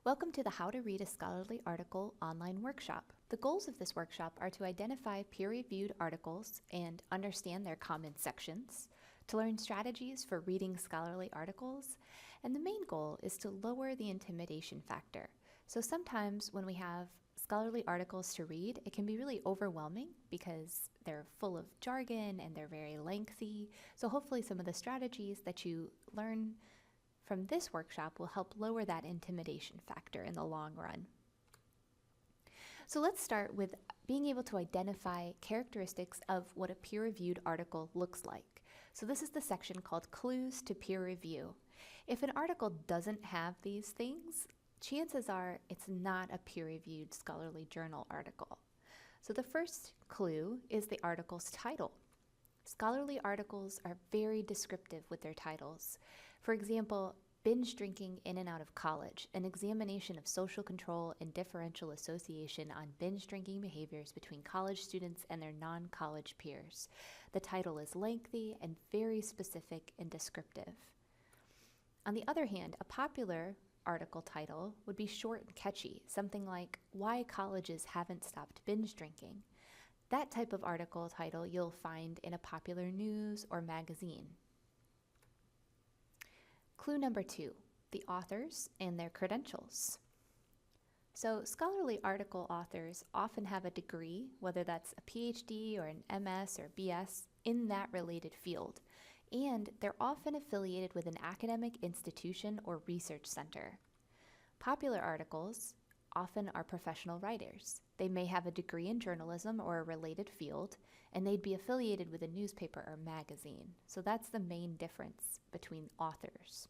Welcome to the How to Read a Scholarly Article online workshop. The goals of this workshop are to identify peer-reviewed articles and understand their common sections, to learn strategies for reading scholarly articles, and the main goal is to lower the intimidation factor. So sometimes when we have scholarly articles to read, it can be really overwhelming because they're full of jargon and they're very lengthy. So hopefully some of the strategies that you learn from this workshop will help lower that intimidation factor in the long run. So let's start with being able to identify characteristics of what a peer-reviewed article looks like. So this is the section called Clues to Peer Review. If an article doesn't have these things, chances are it's not a peer-reviewed scholarly journal article. So the first clue is the article's title. Scholarly articles are very descriptive with their titles. For example, Binge Drinking in and Out of College, an examination of social control and differential association on binge drinking behaviors between college students and their non-college peers. The title is lengthy and very specific and descriptive. On the other hand, a popular article title would be short and catchy, something like Why Colleges Haven't Stopped Binge Drinking. That type of article title you'll find in a popular news or magazine. Clue number 2, the authors and their credentials. So scholarly article authors often have a degree, whether that's a PhD or an MS or BS, in that related field. And they're often affiliated with an academic institution or research center. Popular articles often are professional writers. They may have a degree in journalism or a related field, and they'd be affiliated with a newspaper or magazine. So that's the main difference between authors.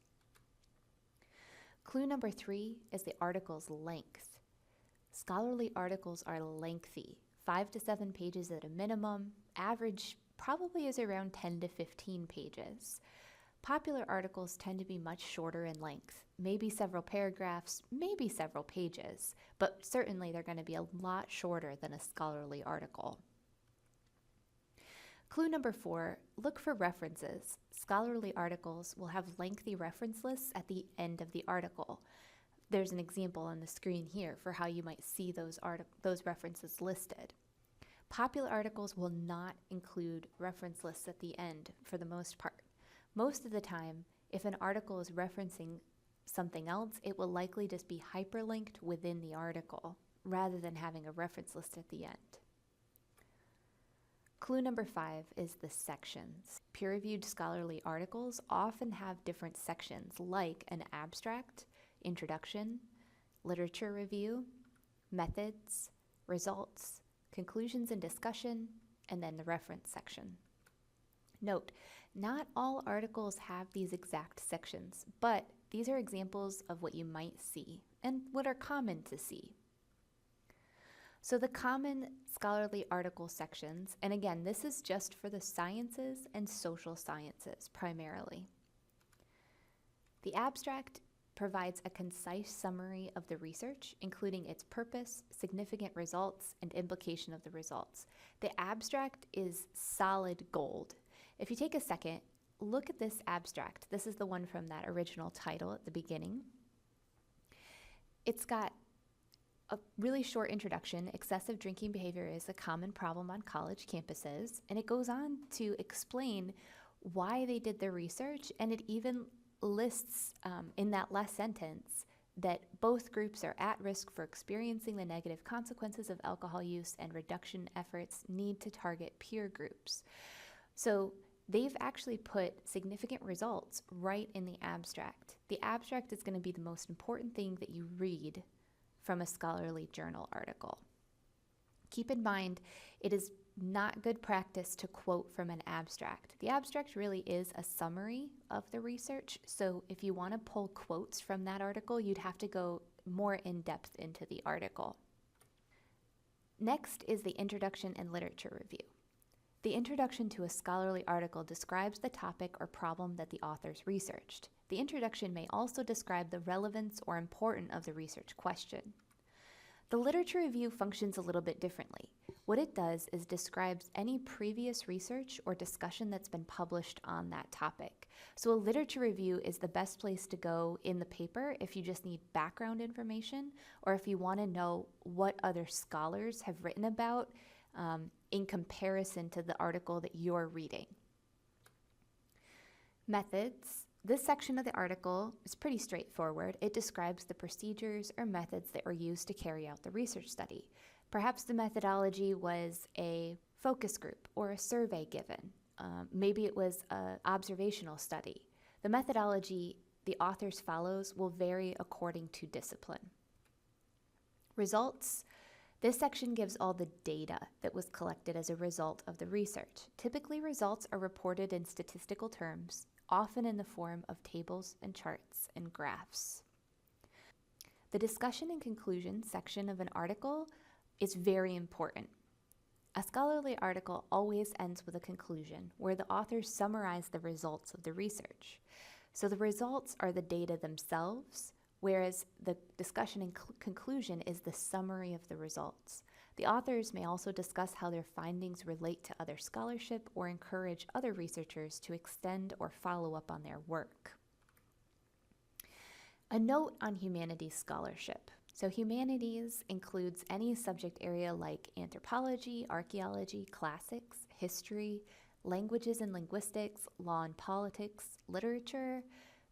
Clue number 3 is the article's length. Scholarly articles are lengthy, 5 to 7 pages at a minimum. Average probably is around 10 to 15 pages. Popular articles tend to be much shorter in length, maybe several paragraphs, maybe several pages, but certainly they're going to be a lot shorter than a scholarly article. Clue number 4, look for references. Scholarly articles will have lengthy reference lists at the end of the article. There's an example on the screen here for how you might see those references listed. Popular articles will not include reference lists at the end for the most part. Most of the time, if an article is referencing something else, it will likely just be hyperlinked within the article rather than having a reference list at the end. Clue number 5 is the sections. Peer-reviewed scholarly articles often have different sections like an abstract, introduction, literature review, methods, results, conclusions and discussion, and then the reference section. Note, not all articles have these exact sections, but these are examples of what you might see and what are common to see. So the common scholarly article sections, and again, this is just for the sciences and social sciences primarily. The abstract provides a concise summary of the research, including its purpose, significant results, and implication of the results. The abstract is solid gold. If you take a second, look at this abstract. This is the one from that original title at the beginning. It's got a really short introduction. Excessive drinking behavior is a common problem on college campuses, and it goes on to explain why they did their research, and it even lists in that last sentence that both groups are at risk for experiencing the negative consequences of alcohol use, and reduction efforts need to target peer groups. So they've actually put significant results right in the abstract. The abstract is going to be the most important thing that you read from a scholarly journal article. Keep in mind, it is not good practice to quote from an abstract. The abstract really is a summary of the research, so if you want to pull quotes from that article, you'd have to go more in depth into the article. Next is the introduction and literature review. The introduction to a scholarly article describes the topic or problem that the authors researched. The introduction may also describe the relevance or importance of the research question. The literature review functions a little bit differently. What it does is describes any previous research or discussion that's been published on that topic. So a literature review is the best place to go in the paper if you just need background information or if you want to know what other scholars have written about in comparison to the article that you're reading. Methods. This section of the article is pretty straightforward. It describes the procedures or methods that were used to carry out the research study. Perhaps the methodology was a focus group or a survey given. Maybe it was an observational study. The methodology the authors follows will vary according to discipline. Results. This section gives all the data that was collected as a result of the research. Typically, results are reported in statistical terms, often in the form of tables and charts and graphs. The discussion and conclusion section of an article is very important. A scholarly article always ends with a conclusion where the authors summarize the results of the research. So the results are the data themselves, whereas the discussion and conclusion is the summary of the results. The authors may also discuss how their findings relate to other scholarship or encourage other researchers to extend or follow up on their work. A note on humanities scholarship. So humanities includes any subject area like anthropology, archaeology, classics, history, languages and linguistics, law and politics, literature,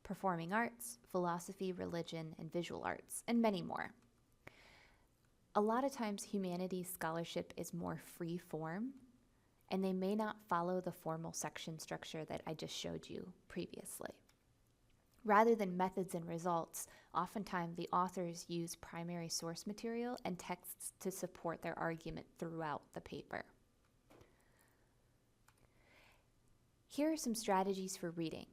performing arts, philosophy, religion, and visual arts, and many more. A lot of times humanities scholarship is more free form, and they may not follow the formal section structure that I just showed you previously. Rather than methods and results, oftentimes the authors use primary source material and texts to support their argument throughout the paper. Here are some strategies for reading.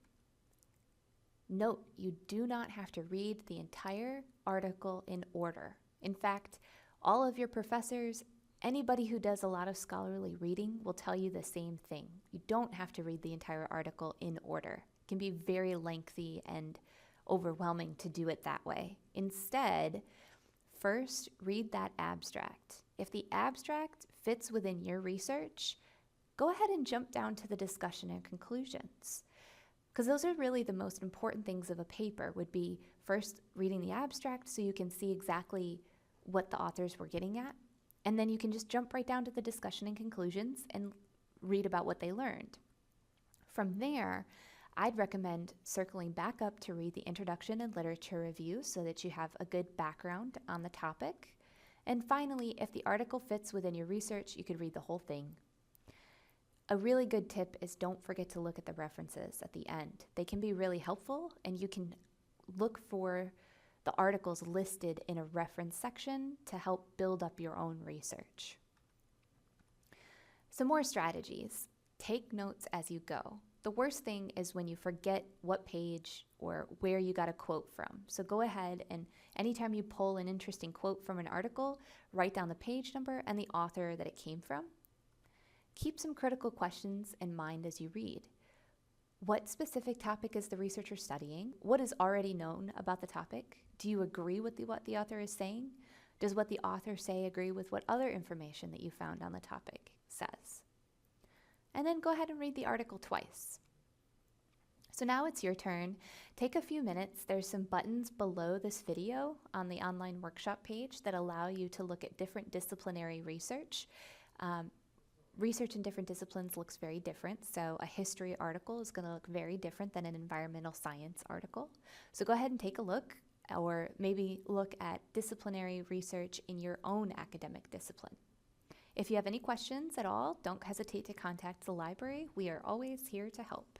Note, you do not have to read the entire article in order. In fact, all of your professors, anybody who does a lot of scholarly reading will tell you the same thing. You don't have to read the entire article in order. It can be very lengthy and overwhelming to do it that way. Instead, first read that abstract. If the abstract fits within your research, go ahead and jump down to the discussion and conclusions. Because those are really the most important things of a paper, would be first reading the abstract so you can see exactly what the authors were getting at, and then you can just jump right down to the discussion and conclusions and read about what they learned. From there, I'd recommend circling back up to read the introduction and literature review so that you have a good background on the topic. And finally, if the article fits within your research, you could read the whole thing. A really good tip is don't forget to look at the references at the end. They can be really helpful, and you can look for the articles listed in a reference section to help build up your own research. Some more strategies. Take notes as you go. The worst thing is when you forget what page or where you got a quote from. So go ahead and anytime you pull an interesting quote from an article, write down the page number and the author that it came from. Keep some critical questions in mind as you read. What specific topic is the researcher studying? What is already known about the topic? Do you agree with what the author is saying? Does what the author say agree with what other information that you found on the topic says? And then go ahead and read the article twice. So now it's your turn. Take a few minutes. There's some buttons below this video on the online workshop page that allow you to look at different disciplinary research. Research in different disciplines looks very different, so a history article is going to look very different than an environmental science article. So go ahead and take a look, or maybe look at disciplinary research in your own academic discipline. If you have any questions at all, don't hesitate to contact the library. We are always here to help.